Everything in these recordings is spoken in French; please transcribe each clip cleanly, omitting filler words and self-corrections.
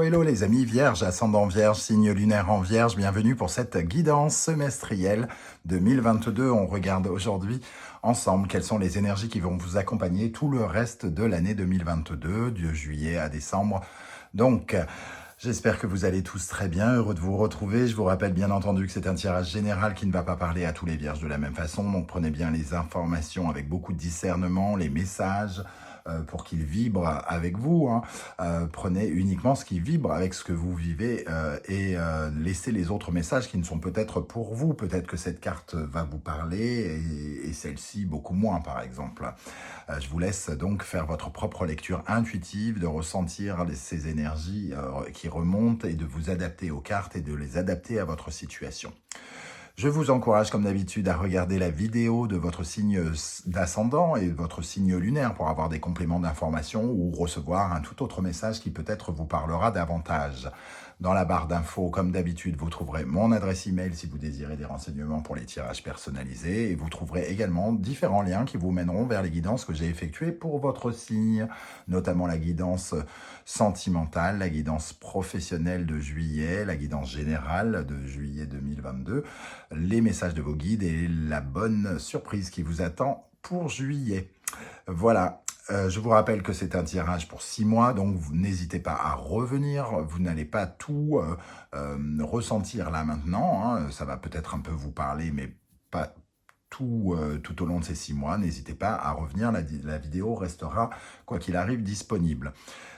hello les amis vierges, ascendant vierge, signe lunaire en vierge, bienvenue pour cette guidance semestrielle 2022. On regarde aujourd'hui ensemble quelles sont les énergies qui vont vous accompagner tout le reste de l'année 2022, de juillet à décembre. Donc, j'espère que vous allez tous très bien, heureux de vous retrouver. Je vous rappelle bien entendu que c'est un tirage général qui ne va pas parler à tous les vierges de la même façon. Donc prenez bien les informations avec beaucoup de discernement, les messages pour qu'ils vibrent avec vous. Prenez uniquement ce qui vibre avec ce que vous vivez et laissez les autres messages qui ne sont peut-être pour vous. Peut-être que cette carte va vous parler et celle-ci beaucoup moins par exemple. Je vous laisse donc faire votre propre lecture intuitive, de ressentir ces énergies qui remontent et de vous adapter aux cartes et de les adapter à votre situation. Je vous encourage comme d'habitude à regarder la vidéo de votre signe d'ascendant et votre signe lunaire pour avoir des compléments d'information ou recevoir un tout autre message qui peut-être vous parlera davantage. Dans la barre d'infos, comme d'habitude, vous trouverez mon adresse email si vous désirez des renseignements pour les tirages personnalisés et vous trouverez également différents liens qui vous mèneront vers les guidances que j'ai effectuées pour votre signe, notamment la guidance sentimentale, la guidance professionnelle de juillet, la guidance générale de juillet 2022, les messages de vos guides et la bonne surprise qui vous attend pour juillet. Voilà. Je vous rappelle que c'est un tirage pour 6 mois, donc n'hésitez pas à revenir. Vous n'allez pas tout ressentir là maintenant. Ça va peut-être un peu vous parler, mais pas tout au long de ces 6 mois. N'hésitez pas à revenir. La vidéo restera, quoi qu'il arrive, disponible.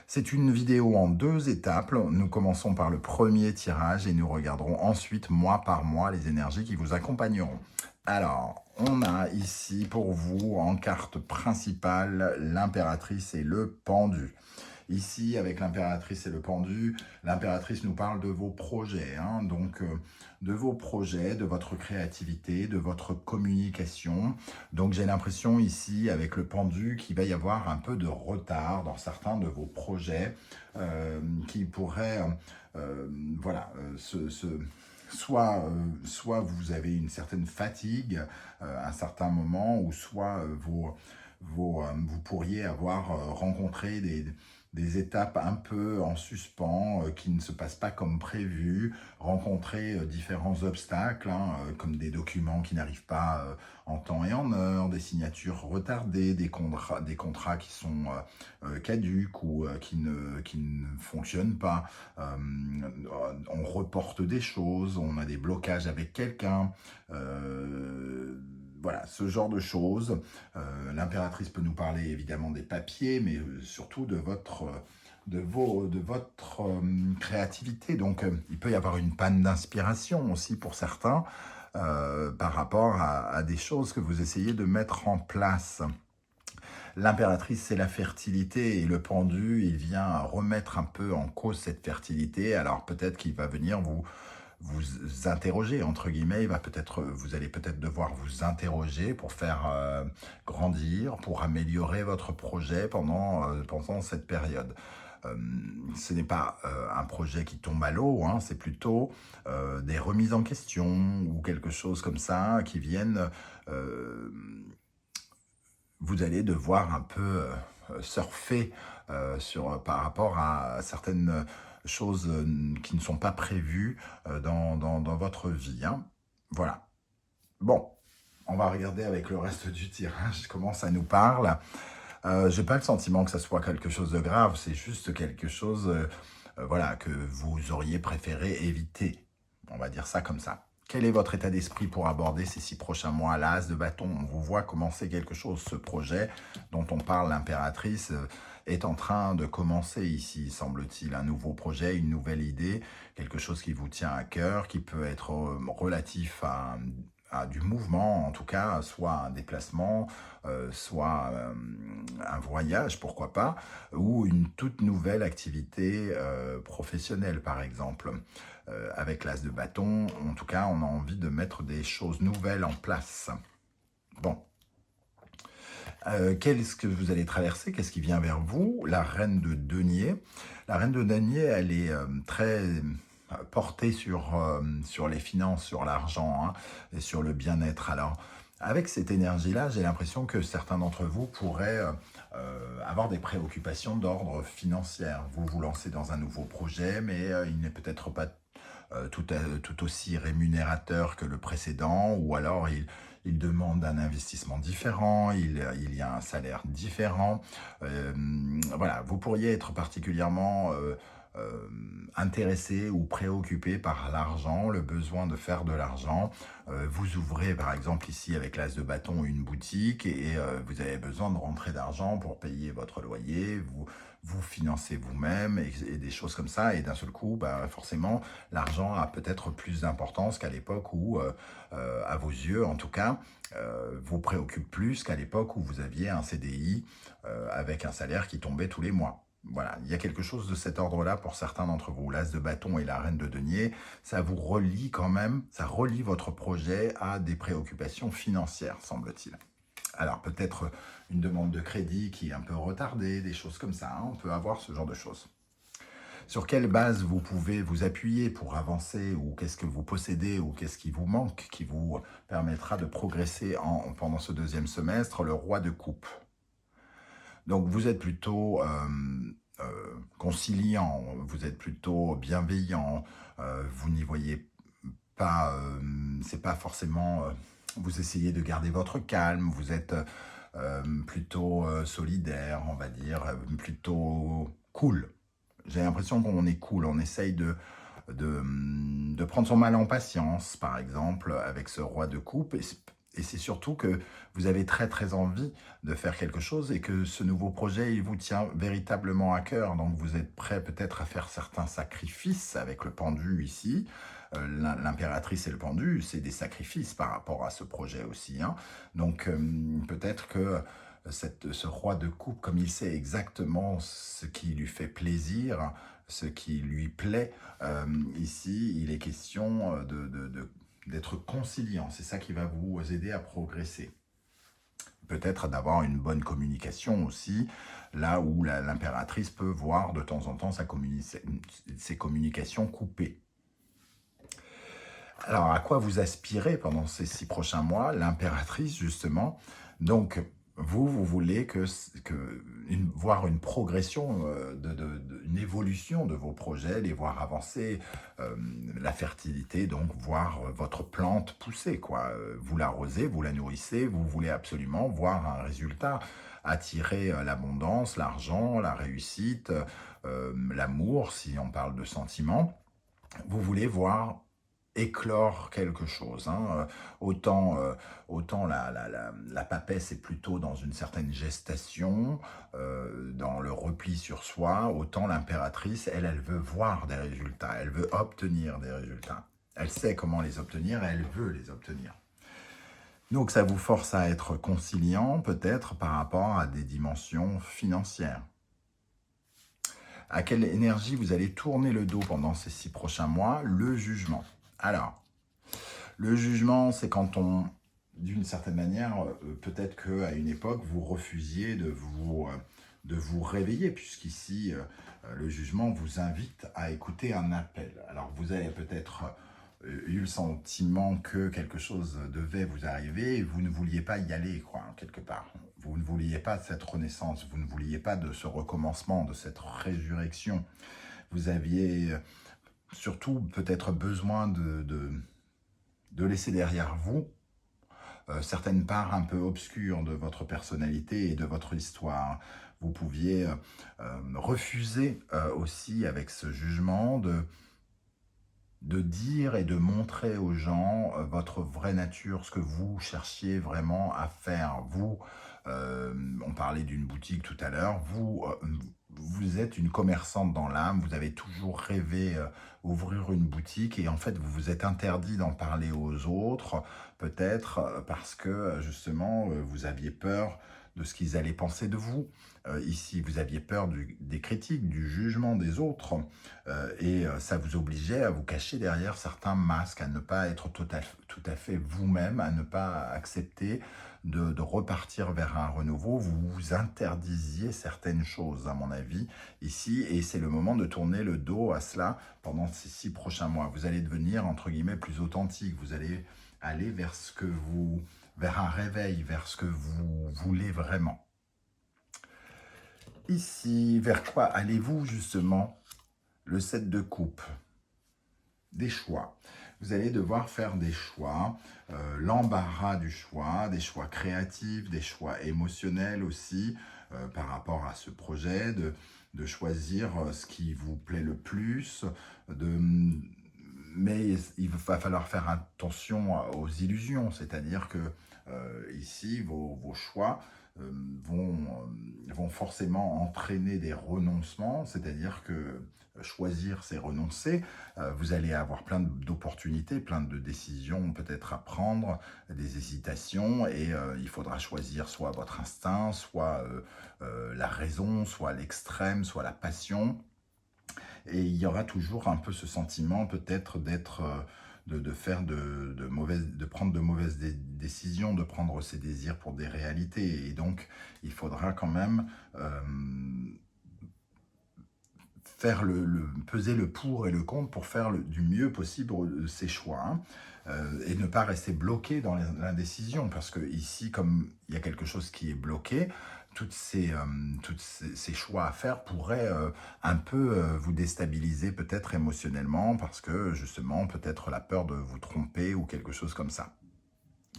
C'est une vidéo en 2 étapes. Nous commençons par le premier tirage et nous regarderons ensuite, mois par mois, les énergies qui vous accompagneront. Alors, on a ici pour vous, en carte principale, l'impératrice et le pendu. Ici, avec l'impératrice et le pendu, l'impératrice nous parle de vos projets, donc de vos projets, de votre créativité, de votre communication. Donc j'ai l'impression ici, avec le pendu, qu'il va y avoir un peu de retard dans certains de vos projets qui pourraient, soit vous avez une certaine fatigue à un certain moment, ou soit vous pourriez avoir rencontré des étapes un peu en suspens qui ne se passent pas comme prévu, rencontrer différents obstacles, comme des documents qui n'arrivent pas en temps et en heure, des signatures retardées, des contrats qui sont caducs ou qui ne fonctionnent pas. On reporte des choses, on a des blocages avec quelqu'un. Voilà, ce genre de choses. L'impératrice peut nous parler évidemment des papiers, mais surtout de votre créativité. Donc, il peut y avoir une panne d'inspiration aussi pour certains par rapport à des choses que vous essayez de mettre en place. L'impératrice, c'est la fertilité et le pendu, il vient remettre un peu en cause cette fertilité. Alors, peut-être qu'il va venir vous interroger, entre guillemets, vous allez peut-être devoir vous interroger pour faire grandir, pour améliorer votre projet pendant cette période. Ce n'est pas un projet qui tombe à l'eau, c'est plutôt des remises en question ou quelque chose comme ça qui viennent... vous allez devoir un peu surfer par rapport à certaines choses qui ne sont pas prévues dans votre vie. Voilà. Bon, on va regarder avec le reste du tirage comment ça nous parle. Je n'ai pas le sentiment que ça soit quelque chose de grave, c'est juste quelque chose que vous auriez préféré éviter. On va dire ça comme ça. Quel est votre état d'esprit pour aborder ces 6 prochains mois? L'as de bâton, on vous voit commencer quelque chose. Ce projet dont on parle, l'impératrice, est en train de commencer ici, semble-t-il. Un nouveau projet, une nouvelle idée, quelque chose qui vous tient à cœur, qui peut être relatif à du mouvement, en tout cas, soit un déplacement, soit un voyage, pourquoi pas, ou une toute nouvelle activité professionnelle, par exemple. Avec l'as de bâton, en tout cas, on a envie de mettre des choses nouvelles en place. Bon. Qu'est-ce que vous allez traverser? Qu'est-ce qui vient vers vous? La reine de denier. La reine de denier, elle est très portée sur les finances, sur l'argent et sur le bien-être. Alors, Avec cette énergie-là, j'ai l'impression que certains d'entre vous pourraient avoir des préoccupations d'ordre financier. Vous vous lancez dans un nouveau projet, mais il n'est peut-être pas tout aussi rémunérateur que le précédent, ou alors il demande un investissement différent, il y a un salaire différent. Euh, voilà, vous pourriez être particulièrement intéressé ou préoccupé par l'argent, le besoin de faire de l'argent. Vous ouvrez par exemple ici avec l'as de bâton une boutique et vous avez besoin de rentrer d'argent pour payer votre loyer, vous financez vous-même et des choses comme ça. Et d'un seul coup, bah, forcément, l'argent a peut-être plus d'importance qu'à l'époque où, à vos yeux en tout cas, vous préoccupe plus qu'à l'époque où vous aviez un CDI avec un salaire qui tombait tous les mois. Voilà, il y a quelque chose de cet ordre-là pour certains d'entre vous. L'as de bâton et la reine de denier, ça vous relie quand même, ça relie votre projet à des préoccupations financières, semble-t-il. Alors peut-être une demande de crédit qui est un peu retardée, des choses comme ça, hein, on peut avoir ce genre de choses. Sur quelle base vous pouvez vous appuyer pour avancer, ou qu'est-ce que vous possédez, ou qu'est-ce qui vous manque, qui vous permettra de progresser pendant ce deuxième semestre? Le roi de coupe. Donc vous êtes plutôt conciliant, vous êtes plutôt bienveillant, vous n'y voyez pas, c'est pas forcément, vous essayez de garder votre calme, vous êtes plutôt solidaire, on va dire, plutôt cool. J'ai l'impression qu'on est cool, on essaye de prendre son mal en patience, par exemple, avec ce roi de coupe. Et c'est surtout que vous avez très très envie de faire quelque chose et que ce nouveau projet, il vous tient véritablement à cœur. Donc vous êtes prêt peut-être à faire certains sacrifices avec le pendu ici. L'impératrice et le pendu, c'est des sacrifices par rapport à ce projet aussi, hein. Donc peut-être que ce roi de coupe, comme il sait exactement ce qui lui fait plaisir, ce qui lui plaît, ici, il est question d'être conciliant. C'est ça qui va vous aider à progresser. Peut-être d'avoir une bonne communication aussi, là où l'impératrice peut voir de temps en temps ses communications coupées. Alors, à quoi vous aspirez pendant ces 6 prochains mois? L'impératrice, justement. Donc, vous voulez voir une progression, une évolution de vos projets, les voir avancer, la fertilité, donc voir votre plante pousser, quoi. Vous l'arrosez, vous la nourrissez, vous voulez absolument voir un résultat, attirer l'abondance, l'argent, la réussite, l'amour, si on parle de sentiments. Vous voulez voir éclore quelque chose, hein. Autant la papesse est plutôt dans une certaine gestation, dans le repli sur soi, autant l'impératrice, elle veut voir des résultats, elle veut obtenir des résultats. Elle sait comment les obtenir et elle veut les obtenir. Donc ça vous force à être conciliant peut-être par rapport à des dimensions financières. À quelle énergie vous allez tourner le dos pendant ces 6 prochains mois? Le jugement. Alors, le jugement, c'est quand on, d'une certaine manière, peut-être qu'à une époque, vous refusiez de vous réveiller, puisqu'ici, le jugement vous invite à écouter un appel. Alors, vous avez peut-être eu le sentiment que quelque chose devait vous arriver et vous ne vouliez pas y aller, quoi, quelque part. Vous ne vouliez pas de cette renaissance, vous ne vouliez pas de ce recommencement, de cette résurrection. Vous aviez surtout peut-être besoin de laisser derrière vous certaines parts un peu obscures de votre personnalité et de votre histoire. Vous pouviez refuser aussi avec ce jugement de dire et de montrer aux gens votre vraie nature, ce que vous cherchiez vraiment à faire. Vous, on parlait d'une boutique tout à l'heure, vous êtes une commerçante dans l'âme, vous avez toujours rêvé ouvrir une boutique et en fait vous vous êtes interdit d'en parler aux autres, peut-être parce que justement vous aviez peur de ce qu'ils allaient penser de vous. Ici, vous aviez peur des critiques, du jugement des autres, et ça vous obligeait à vous cacher derrière certains masques, à ne pas être tout à fait vous-même, à ne pas accepter de repartir vers un renouveau. Vous vous interdisiez certaines choses, à mon avis, ici, et c'est le moment de tourner le dos à cela pendant ces 6 prochains mois. Vous allez devenir, entre guillemets, plus authentique, vous allez aller vers ce que vous vers un réveil, vers ce que vous voulez vraiment. Ici, vers quoi allez-vous justement? Le 7 de coupe. Des choix. Vous allez devoir faire des choix, l'embarras du choix, des choix créatifs, des choix émotionnels aussi, par rapport à ce projet, de choisir ce qui vous plaît le plus, mais il va falloir faire attention aux illusions, c'est-à-dire que ici, vos choix euh, vont forcément entraîner des renoncements, c'est-à-dire que choisir, c'est renoncer. Vous allez avoir plein d'opportunités, plein de décisions peut-être à prendre, des hésitations, et il faudra choisir soit votre instinct, soit la raison, soit l'extrême, soit la passion. Et il y aura toujours un peu ce sentiment peut-être d'être, de faire de prendre de mauvaises décisions, de prendre ses désirs pour des réalités. Et donc, il faudra quand même faire peser le pour et le contre pour faire du mieux possible ses choix, hein, et ne pas rester bloqué dans l'indécision, parce que ici, comme il y a quelque chose qui est bloqué, toutes ces choix à faire pourraient un peu vous déstabiliser peut-être émotionnellement, parce que justement peut-être la peur de vous tromper ou quelque chose comme ça.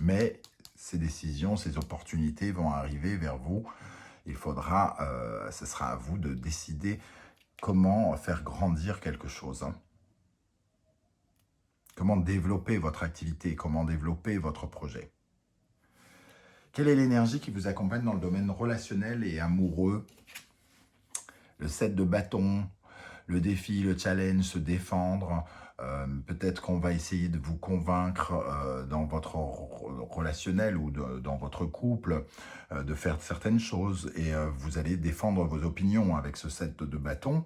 Mais ces décisions, ces opportunités vont arriver vers vous. Il faudra, ce sera à vous de décider comment faire grandir quelque chose, hein. Comment développer votre activité, comment développer votre projet. Quelle est l'énergie qui vous accompagne dans le domaine relationnel et amoureux? Le 7 de bâton, le défi, le challenge, se défendre. Peut-être qu'on va essayer de vous convaincre dans votre relationnel ou dans votre couple de faire certaines choses, et vous allez défendre vos opinions avec ce 7 de bâton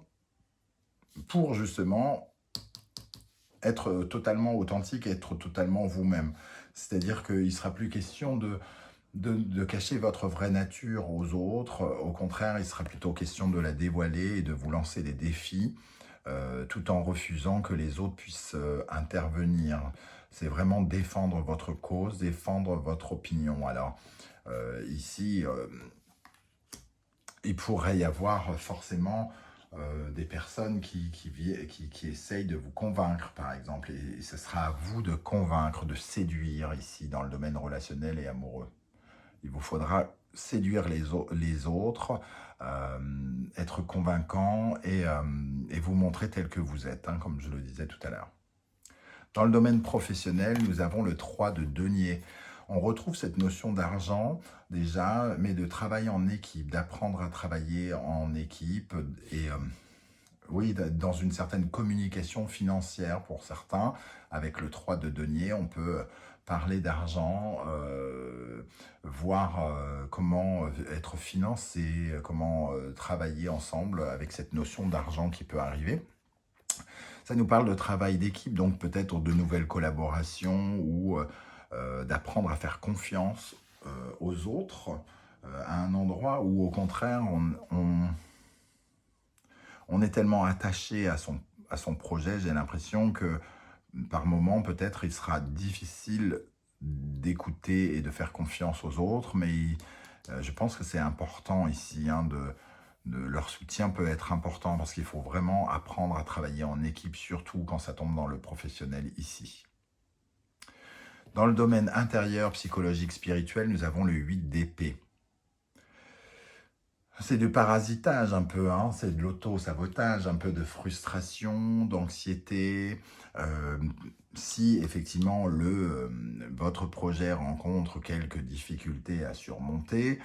pour justement être totalement authentique, être totalement vous-même. C'est-à-dire qu'il ne sera plus question de cacher votre vraie nature aux autres. Au contraire, il sera plutôt question de la dévoiler et de vous lancer des défis, tout en refusant que les autres puissent intervenir. C'est vraiment défendre votre cause, défendre votre opinion. Alors, ici, il pourrait y avoir forcément des personnes qui essayent de vous convaincre, par exemple. Et ce sera à vous de convaincre, de séduire ici dans le domaine relationnel et amoureux. Il vous faudra séduire les autres, être convaincant et vous montrer tel que vous êtes, hein, comme je le disais tout à l'heure. Dans le domaine professionnel, nous avons le 3 de denier. On retrouve cette notion d'argent déjà, mais de travail en équipe, d'apprendre à travailler en équipe et oui, dans une certaine communication financière pour certains. Avec le 3 de denier, on peut parler d'argent, voir comment être financé, comment travailler ensemble avec cette notion d'argent qui peut arriver. Ça nous parle de travail d'équipe, donc peut-être de nouvelles collaborations ou d'apprendre à faire confiance aux autres à un endroit où au contraire on est tellement attaché à son projet, j'ai l'impression que par moment peut-être il sera difficile d'écouter et de faire confiance aux autres, mais je pense que c'est important ici, hein, leur soutien peut être important parce qu'il faut vraiment apprendre à travailler en équipe, surtout quand ça tombe dans le professionnel ici. Dans le domaine intérieur, psychologique, spirituel, nous avons le 8 d'épée. C'est du parasitage un peu, hein, c'est de l'auto-sabotage, un peu de frustration, d'anxiété. Si effectivement votre projet rencontre quelques difficultés à surmonter,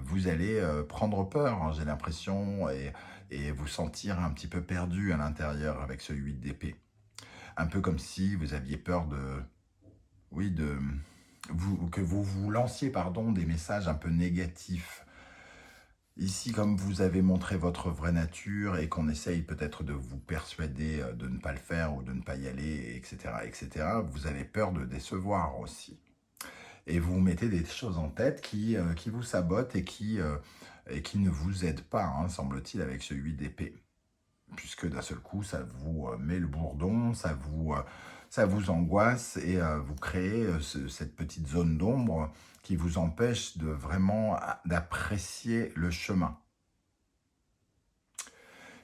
vous allez prendre peur, hein, j'ai l'impression, et vous sentir un petit peu perdu à l'intérieur avec ce 8 d'épée. Un peu comme si vous aviez peur que vous vous lanciez des messages un peu négatifs. Ici, comme vous avez montré votre vraie nature et qu'on essaye peut-être de vous persuader de ne pas le faire ou de ne pas y aller, etc., etc., vous avez peur de décevoir aussi. Et vous mettez des choses en tête qui vous sabotent et qui ne vous aident pas, hein, semble-t-il, avec ce 8 d'épée. puisque d'un seul coup, ça vous met le bourdon, ça vous angoisse et vous créez cette petite zone d'ombre qui vous empêche de vraiment d'apprécier le chemin.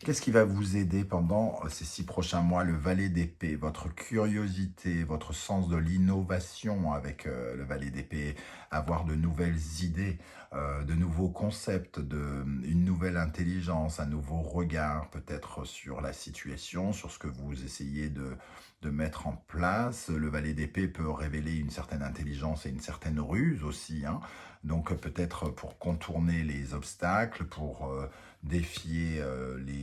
Qu'est-ce qui va vous aider pendant ces 6 prochains mois? Le valet d'épée, votre curiosité, votre sens de l'innovation avec le valet d'épée, avoir de nouvelles idées, de nouveaux concepts, une nouvelle intelligence, un nouveau regard peut-être sur la situation, sur ce que vous essayez de mettre en place. Le valet d'épée peut révéler une certaine intelligence et une certaine ruse aussi, hein. Donc peut-être pour contourner les obstacles, pour défier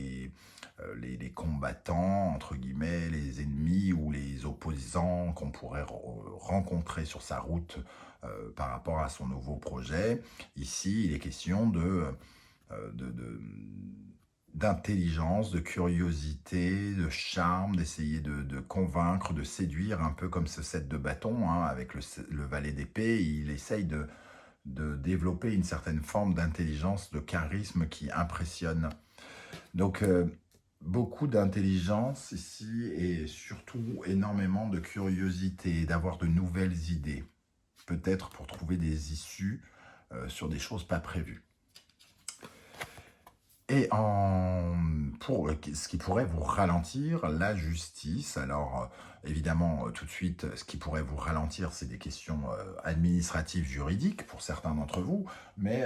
les combattants, entre guillemets, les ennemis ou les opposants qu'on pourrait rencontrer sur sa route par rapport à son nouveau projet. Ici, il est question d'intelligence, de curiosité, de charme, d'essayer de convaincre, de séduire, un peu comme ce set de bâtons, hein, avec le valet d'épée. Il essaye de développer une certaine forme d'intelligence, de charisme qui impressionne. Donc, beaucoup d'intelligence ici et surtout énormément de curiosité, d'avoir de nouvelles idées, peut-être pour trouver des issues sur des choses pas prévues. Et pour ce qui pourrait vous ralentir, la justice. Alors, évidemment, tout de suite, ce qui pourrait vous ralentir, c'est des questions administratives, juridiques, pour certains d'entre vous. Mais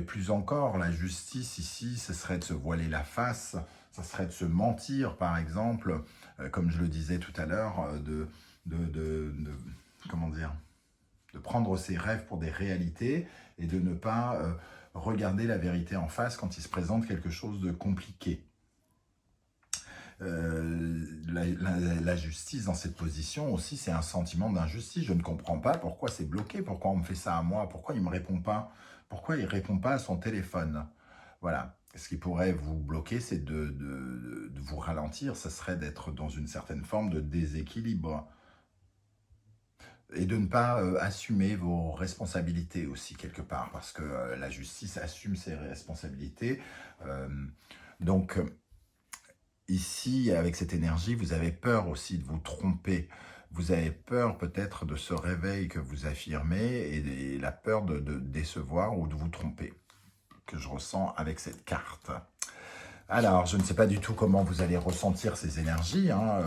plus encore, la justice ici, ce serait de se voiler la face, ça serait de se mentir, par exemple, comme je le disais tout à l'heure, comment dire, de prendre ses rêves pour des réalités et de ne pas regarder la vérité en face quand il se présente quelque chose de compliqué. La justice dans cette position aussi, c'est un sentiment d'injustice. Je ne comprends pas pourquoi c'est bloqué, pourquoi on me fait ça à moi, pourquoi il ne me répond pas, pourquoi il ne répond pas à son téléphone. Voilà. Ce qui pourrait vous bloquer, c'est de vous ralentir, ce serait d'être dans une certaine forme de déséquilibre. Et de ne pas assumer vos responsabilités aussi quelque part, parce que la justice assume ses responsabilités. Donc, ici, avec cette énergie, vous avez peur aussi de vous tromper. Vous avez peur peut-être de ce réveil que vous affirmez et la peur de décevoir ou de vous tromper, que je ressens avec cette carte. Alors, je ne sais pas du tout comment vous allez ressentir ces énergies, hein.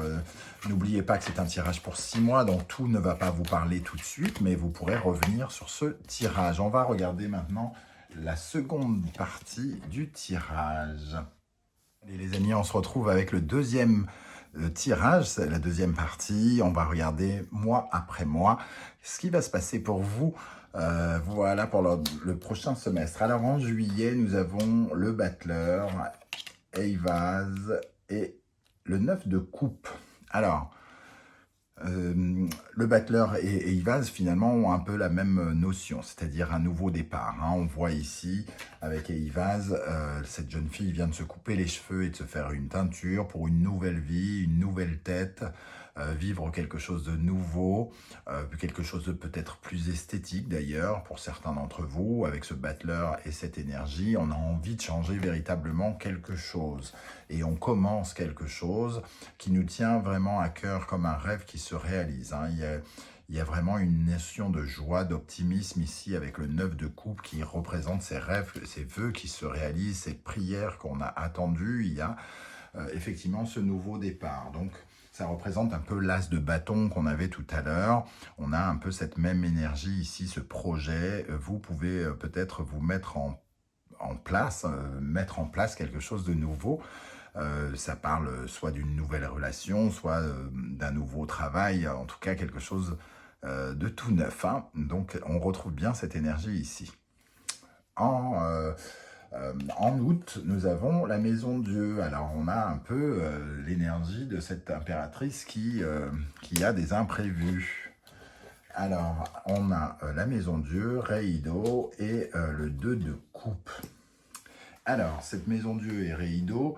N'oubliez pas que c'est un tirage pour 6 mois, donc tout ne va pas vous parler tout de suite, mais vous pourrez revenir sur ce tirage. On va regarder maintenant la seconde partie du tirage. Et les amis, on se retrouve avec le deuxième tirage, c'est la deuxième partie. On va regarder mois après mois ce qui va se passer pour vous. Voilà pour le prochain semestre. Alors en juillet, nous avons le battleur, Ayvaz et le 9 de coupe. Alors, le battleur et Ayvaz finalement ont un peu la même notion, c'est-à-dire un nouveau départ, hein. On voit ici avec Ayvaz, cette jeune fille vient de se couper les cheveux et de se faire une teinture pour une nouvelle vie, une nouvelle tête, vivre quelque chose de nouveau, quelque chose de peut-être plus esthétique d'ailleurs pour certains d'entre vous. Avec ce battleur et cette énergie, on a envie de changer véritablement quelque chose. Et on commence quelque chose qui nous tient vraiment à cœur comme un rêve qui se réalise, hein. Il y a vraiment une notion de joie, d'optimisme ici avec le 9 de coupe qui représente ces rêves, ces vœux qui se réalisent, ces prières qu'on a attendues. Il y a effectivement ce nouveau départ. Donc, ça représente un peu l'as de bâton qu'on avait tout à l'heure. On a un peu cette même énergie ici, ce projet. Vous pouvez peut-être vous mettre en place quelque chose de nouveau. Ça parle soit d'une nouvelle relation, soit d'un nouveau travail, en tout cas quelque chose de tout neuf, hein. Donc on retrouve bien cette énergie ici. En août, nous avons la Maison de Dieu. Alors, on a un peu l'énergie de cette impératrice qui a des imprévus. Alors, on a la Maison de Dieu, Reido et le 2 de coupe. Alors, cette maison Dieu et Réido,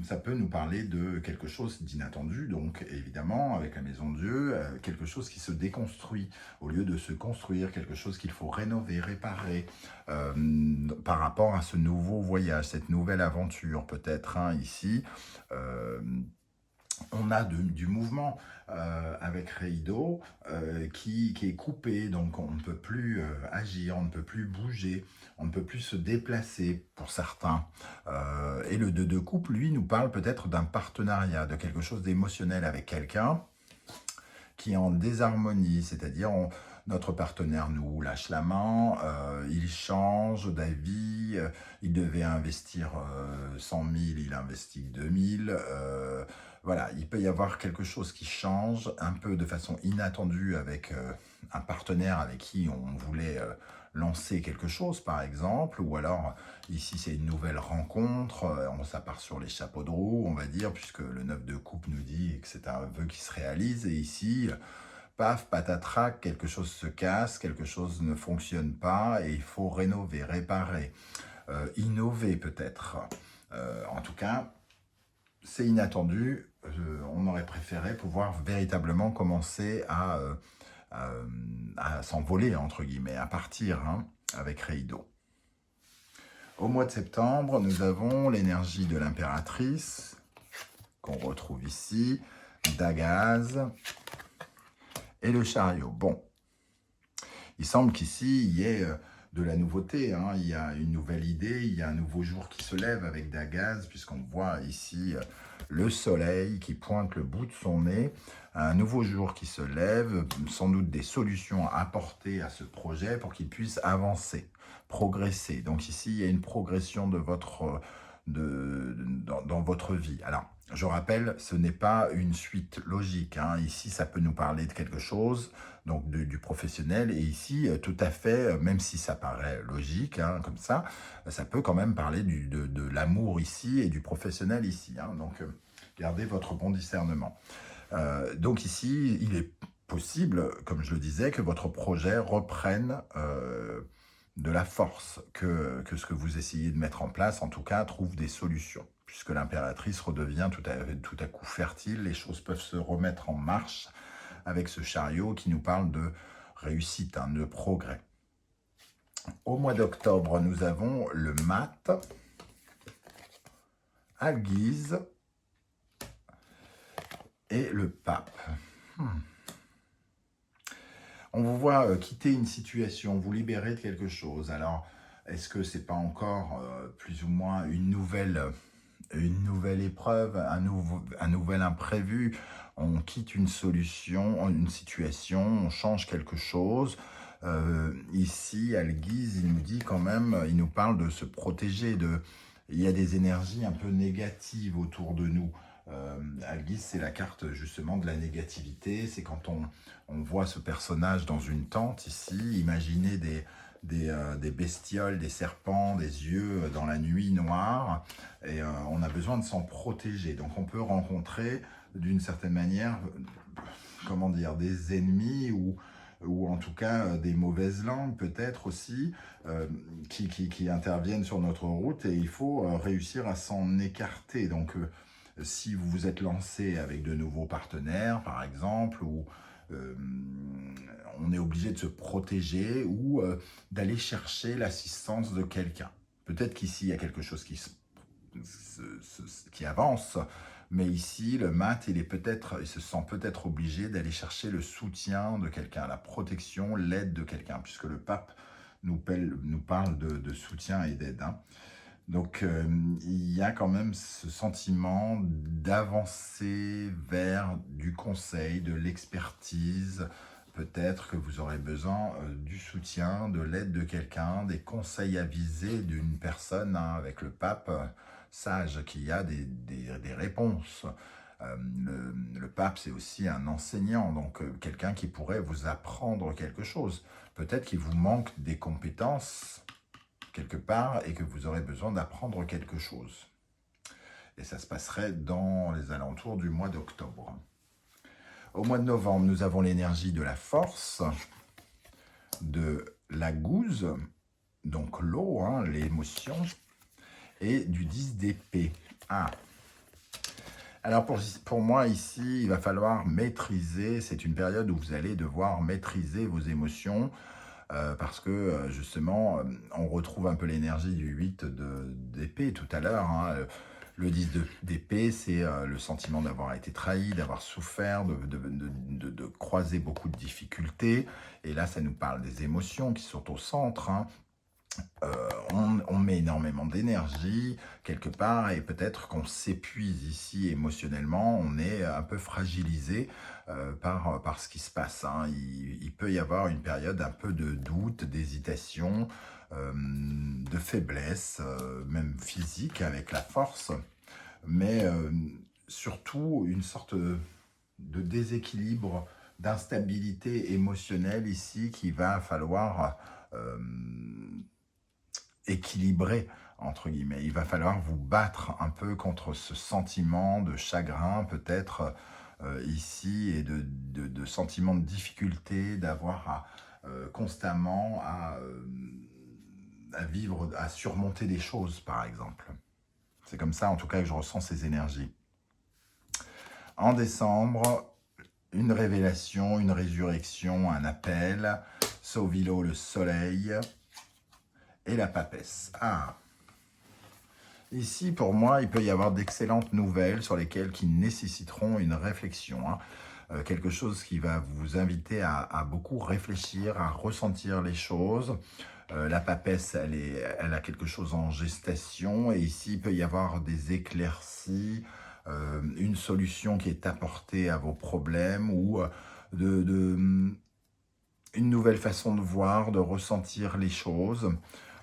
ça peut nous parler de quelque chose d'inattendu, donc évidemment, avec la maison Dieu, quelque chose qui se déconstruit, au lieu de se construire, quelque chose qu'il faut rénover, réparer, par rapport à ce nouveau voyage, cette nouvelle aventure peut-être, hein, ici. Euh, on a du mouvement avec Reido qui est coupé, donc on ne peut plus agir, on ne peut plus bouger, on ne peut plus se déplacer pour certains. Et le 2 de coupe, lui, nous parle peut-être d'un partenariat, de quelque chose d'émotionnel avec quelqu'un qui est en désharmonie, c'est-à-dire notre partenaire nous lâche la main, il change d'avis, il devait investir 100 000, il investit 2 000, voilà, il peut y avoir quelque chose qui change un peu de façon inattendue avec un partenaire avec qui on voulait lancer quelque chose par exemple, ou alors ici c'est une nouvelle rencontre, ça part sur les chapeaux de roue on va dire, puisque le 9 de coupe nous dit que c'est un vœu qui se réalise, et ici, paf, patatrac, quelque chose se casse, quelque chose ne fonctionne pas, et il faut rénover, réparer, innover peut-être. En tout cas, c'est inattendu, on aurait préféré pouvoir véritablement commencer à s'envoler, entre guillemets, à partir hein, avec Reido. Au mois de septembre, nous avons l'énergie de l'impératrice, qu'on retrouve ici, Dagaz, et le chariot. Bon, il semble qu'ici, il y ait de la nouveauté, hein. Il y a une nouvelle idée, il y a un nouveau jour qui se lève avec Dagaz, puisqu'on voit ici le soleil qui pointe le bout de son nez, un nouveau jour qui se lève, sans doute des solutions à apporter à ce projet pour qu'il puisse avancer, progresser. Donc ici, il y a une progression de dans votre vie. Alors, je rappelle, ce n'est pas une suite logique, hein. Ici, ça peut nous parler de quelque chose, donc du professionnel, et ici, tout à fait, même si ça paraît logique, hein, comme ça peut quand même parler de l'amour ici et du professionnel ici, hein. Donc, gardez votre bon discernement. Donc ici, il est possible, comme je le disais, que votre projet reprenne de la force, que ce que vous essayez de mettre en place, en tout cas, trouve des solutions. Puisque l'impératrice redevient tout à coup fertile, les choses peuvent se remettre en marche avec ce chariot qui nous parle de réussite, hein, de progrès. Au mois d'octobre, nous avons le mat, Alguise et le pape. On vous voit quitter une situation, vous libérer de quelque chose. Alors, est-ce que c'est pas encore plus ou moins une nouvelle épreuve, un nouvel imprévu? On quitte une solution, une situation, on change quelque chose. Ici, Alguise, il nous dit quand même, il nous parle de se protéger, il y a des énergies un peu négatives autour de nous. Alguise, c'est la carte justement de la négativité, c'est quand on voit ce personnage dans une tente ici, imaginez des bestioles, des serpents, des yeux dans la nuit noire, et on a besoin de s'en protéger. Donc on peut rencontrer d'une certaine manière, comment dire, des ennemis ou en tout cas des mauvaises langues peut-être aussi, qui interviennent sur notre route, et il faut réussir à s'en écarter. Donc si vous vous êtes lancé avec de nouveaux partenaires par exemple, ou on est obligé de se protéger ou d'aller chercher l'assistance de quelqu'un. Peut-être qu'ici il y a quelque chose qui avance, mais ici le mat il se sent peut-être obligé d'aller chercher le soutien de quelqu'un, la protection, l'aide de quelqu'un, puisque le pape nous parle de soutien et d'aide, hein. Donc, il y a quand même ce sentiment d'avancer vers du conseil, de l'expertise. Peut-être que vous aurez besoin du soutien, de l'aide de quelqu'un, des conseils avisés d'une personne, hein, avec le pape sage qui a des réponses. Le pape, c'est aussi un enseignant, donc quelqu'un qui pourrait vous apprendre quelque chose. Peut-être qu'il vous manque des compétences quelque part et que vous aurez besoin d'apprendre quelque chose. Et ça se passerait dans les alentours du mois d'octobre. Au mois de novembre, nous avons l'énergie de la force, de la gouze, donc l'eau, hein, l'émotion, et du 10 d'épée. Ah. Alors pour moi ici, il va falloir maîtriser, c'est une période où vous allez devoir maîtriser vos émotions, parce que justement, on retrouve un peu l'énergie du 8 d'épée tout à l'heure, hein. Le 10 d'épée, c'est le sentiment d'avoir été trahi, d'avoir souffert, de croiser beaucoup de difficultés. Et là, ça nous parle des émotions qui sont au centre, hein. On met énormément d'énergie quelque part et peut-être qu'on s'épuise ici émotionnellement, on est un peu fragilisé par ce qui se passe, hein. Il peut y avoir une période un peu de doute, d'hésitation, de faiblesse, même physique avec la force, mais surtout une sorte de déséquilibre, d'instabilité émotionnelle ici qu'il va falloir équilibré, entre guillemets. Il va falloir vous battre un peu contre ce sentiment de chagrin, peut-être ici, et de sentiment de difficulté, d'avoir constamment à vivre, à surmonter des choses, par exemple. C'est comme ça, en tout cas, que je ressens ces énergies. En décembre, une révélation, une résurrection, un appel. Sauvilo, le soleil. Et la papesse. Ah. Ici, pour moi, il peut y avoir d'excellentes nouvelles sur lesquelles qui nécessiteront une réflexion, hein. Quelque chose qui va vous inviter à beaucoup réfléchir, à ressentir les choses. La papesse, elle a quelque chose en gestation. Et ici, il peut y avoir des éclaircies, une solution qui est apportée à vos problèmes ou une nouvelle façon de voir, de ressentir les choses.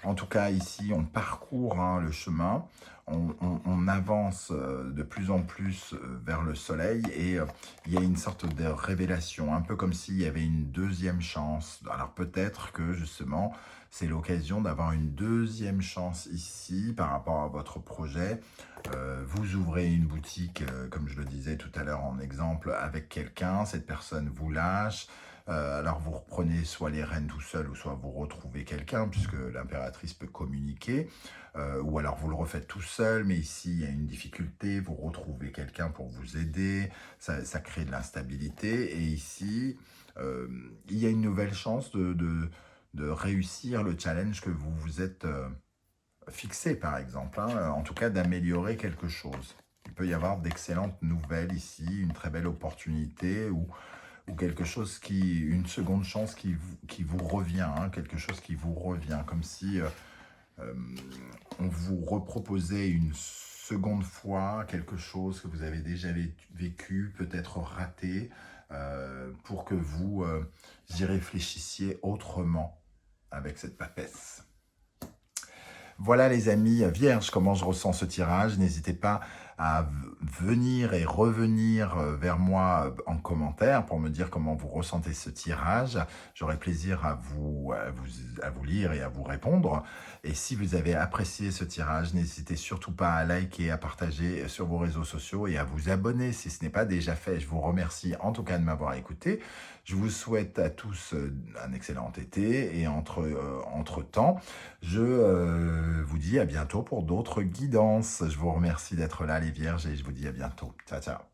En tout cas, ici, on parcourt, hein, le chemin, on avance de plus en plus vers le soleil et il y a une sorte de révélation, un peu comme s'il y avait une deuxième chance. Alors peut-être que justement, c'est l'occasion d'avoir une deuxième chance ici par rapport à votre projet. Vous ouvrez une boutique, comme je le disais tout à l'heure en exemple, avec quelqu'un, cette personne vous lâche. Alors vous reprenez soit les rênes tout seul ou soit vous retrouvez quelqu'un puisque l'impératrice peut communiquer, ou alors vous le refaites tout seul, mais ici il y a une difficulté, vous retrouvez quelqu'un pour vous aider, ça crée de l'instabilité et ici il y a une nouvelle chance de réussir le challenge que vous vous êtes fixé par exemple, hein, en tout cas d'améliorer quelque chose. Il peut y avoir d'excellentes nouvelles ici, une très belle opportunité ou quelque chose une seconde chance qui vous revient, hein, quelque chose qui vous revient, comme si on vous reproposait une seconde fois quelque chose que vous avez déjà vécu, peut-être raté, pour que vous y réfléchissiez autrement avec cette papesse. Voilà les amis, Vierge, comment je ressens ce tirage. N'hésitez pas à venir et revenir vers moi en commentaire pour me dire comment vous ressentez ce tirage. J'aurai plaisir à vous lire et à vous répondre. Et si vous avez apprécié ce tirage, n'hésitez surtout pas à liker, à partager sur vos réseaux sociaux et à vous abonner si ce n'est pas déjà fait. Je vous remercie en tout cas de m'avoir écouté. Je vous souhaite à tous un excellent été et entre-temps, je vous dis à bientôt pour d'autres guidances. Je vous remercie d'être là les Vierges et je vous dis à bientôt. Ciao, ciao.